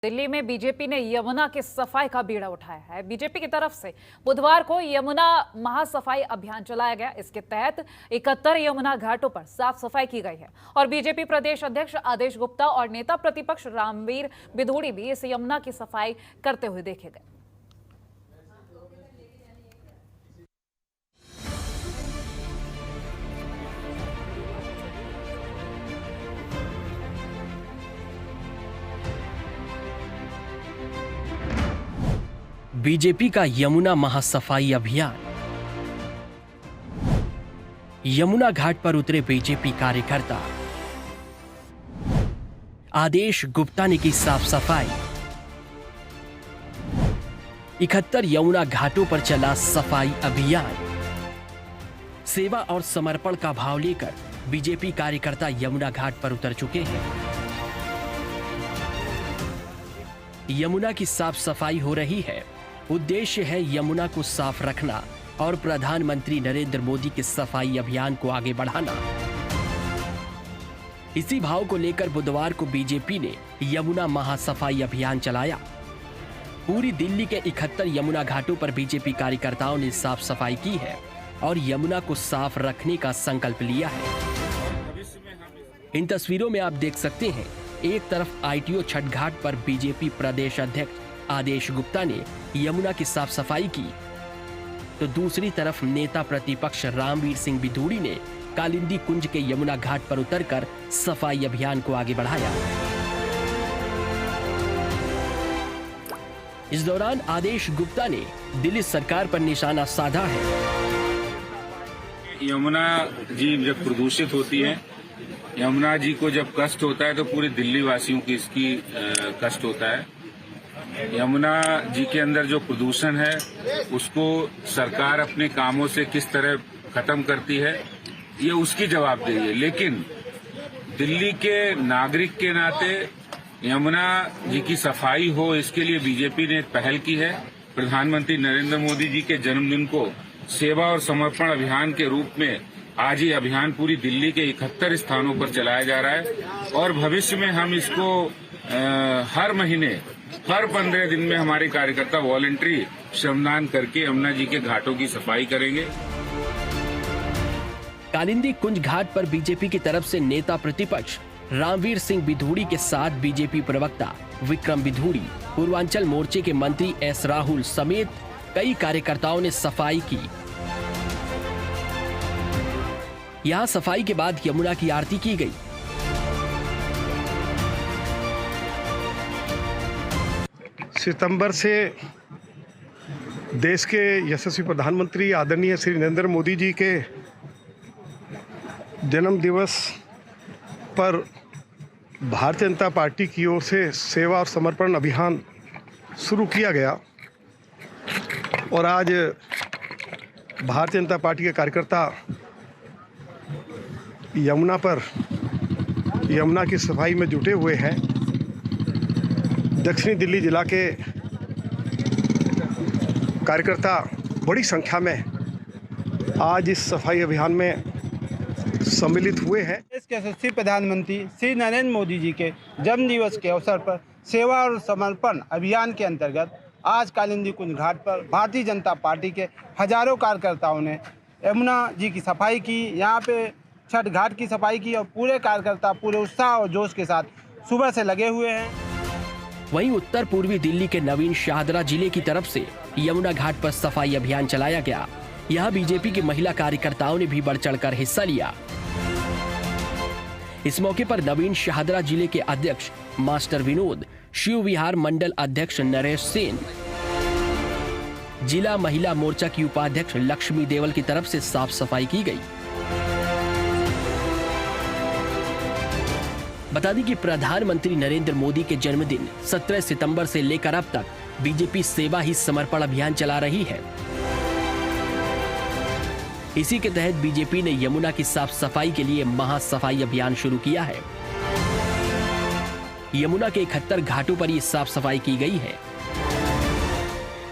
दिल्ली में बीजेपी ने यमुना की सफाई का बीड़ा उठाया है। बीजेपी की तरफ से बुधवार को यमुना महासफाई अभियान चलाया गया। इसके तहत 71 यमुना घाटों पर साफ सफाई की गई है और बीजेपी प्रदेश अध्यक्ष आदेश गुप्ता और नेता प्रतिपक्ष रामवीर बिधूड़ी भी इस यमुना की सफाई करते हुए देखे गए। बीजेपी का यमुना महासफाई अभियान। यमुना घाट पर उतरे बीजेपी कार्यकर्ता। आदेश गुप्ता ने की साफ सफाई। 71 यमुना घाटों पर चला सफाई अभियान। सेवा और समर्पण का भाव लेकर बीजेपी कार्यकर्ता यमुना घाट पर उतर चुके हैं। यमुना की साफ सफाई हो रही है। उद्देश्य है यमुना को साफ रखना और प्रधानमंत्री नरेंद्र मोदी के सफाई अभियान को आगे बढ़ाना। इसी भाव को लेकर बुधवार को बीजेपी ने यमुना महासफाई अभियान चलाया। पूरी दिल्ली के 71 यमुना घाटों पर बीजेपी कार्यकर्ताओं ने साफ सफाई की है और यमुना को साफ रखने का संकल्प लिया है। इन तस्वीरों में आप देख सकते हैं, एक तरफ आईटीओ छठ घाट पर बीजेपी प्रदेश अध्यक्ष आदेश गुप्ता ने यमुना की साफ सफाई की, तो दूसरी तरफ नेता प्रतिपक्ष रामवीर सिंह बिधूड़ी ने कालिंदी कुंज के यमुना घाट पर उतरकर सफाई अभियान को आगे बढ़ाया। इस दौरान आदेश गुप्ता ने दिल्ली सरकार पर निशाना साधा है। यमुना जी जब प्रदूषित होती है, यमुना जी को जब कष्ट होता है तो पूरे दिल्ली वासियों की इसकी कष्ट होता है। यमुना जी के अंदर जो प्रदूषण है उसको सरकार अपने कामों से किस तरह खत्म करती है, ये उसकी जवाबदेही है। लेकिन दिल्ली के नागरिक के नाते यमुना जी की सफाई हो, इसके लिए बीजेपी ने एक पहल की है। प्रधानमंत्री नरेंद्र मोदी जी के जन्मदिन को सेवा और समर्पण अभियान के रूप में आज ये अभियान पूरी दिल्ली के 71 स्थानों पर चलाया जा रहा है और भविष्य में हम इसको हर महीने हर 15 दिन में हमारे कार्यकर्ता वॉलंटरी श्रमदान करके यमुना जी के घाटों की सफाई करेंगे। कालिंदी कुंज घाट पर बीजेपी की तरफ से नेता प्रतिपक्ष रामवीर सिंह बिधूड़ी के साथ बीजेपी प्रवक्ता विक्रम बिधूड़ी, पूर्वांचल मोर्चे के मंत्री एस राहुल समेत कई कार्यकर्ताओं ने सफाई की। यहां सफाई के बाद यमुना की आरती की गई। सितंबर से देश के यशस्वी प्रधानमंत्री आदरणीय श्री नरेंद्र मोदी जी के जन्म दिवस पर भारतीय जनता पार्टी की ओर से सेवा और समर्पण अभियान शुरू किया गया और आज भारतीय जनता पार्टी के कार्यकर्ता यमुना की सफाई में जुटे हुए हैं। दक्षिणी दिल्ली जिला के कार्यकर्ता बड़ी संख्या में आज इस सफाई अभियान में सम्मिलित हुए हैं। देश के यशस्वी प्रधानमंत्री श्री नरेंद्र मोदी जी के जन्म दिवस के अवसर पर सेवा और समर्पण अभियान के अंतर्गत आज कालिंदी कुंज घाट पर भारतीय जनता पार्टी के हजारों कार्यकर्ताओं ने यमुना जी की सफाई की। यहाँ पे छठ घाट की सफाई की और पूरे कार्यकर्ता पूरे उत्साह और जोश के साथ सुबह से लगे हुए हैं। वहीं उत्तर पूर्वी दिल्ली के नवीन शाहदरा जिले की तरफ से यमुना घाट पर सफाई अभियान चलाया गया। यहां बीजेपी की महिला कार्यकर्ताओं ने भी बढ़ चढ़कर हिस्सा लिया। इस मौके पर नवीन शाहदरा जिले के अध्यक्ष मास्टर विनोद, शिव विहार मंडल अध्यक्ष नरेश सेन, जिला महिला मोर्चा की उपाध्यक्ष लक्ष्मी देवल की तरफ से साफ सफाई की गई। बता दें कि प्रधानमंत्री नरेंद्र मोदी के जन्मदिन 17 सितंबर से लेकर अब तक बीजेपी सेवा ही समर्पण अभियान चला रही है। इसी के तहत बीजेपी ने यमुना की साफ सफाई के लिए महासफाई अभियान शुरू किया है। यमुना के 71 घाटों पर ये साफ सफाई की गई है।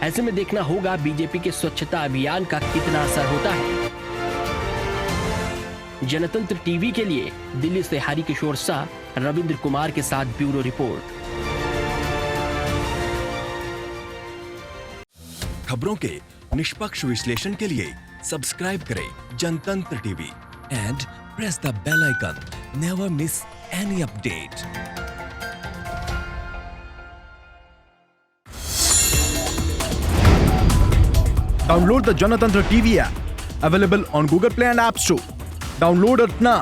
ऐसे में देखना होगा बीजेपी के स्वच्छता अभियान का कितना असर होता है। जनतंत्र टीवी के लिए दिल्ली से हरिकिशोर शाह, रविंद्र कुमार के साथ ब्यूरो रिपोर्ट। खबरों के निष्पक्ष विश्लेषण के लिए सब्सक्राइब करें Janatantra TV and press the bell icon. Never miss any update. Download the Janatantra TV app, available on Google Play and App Store. Download it now.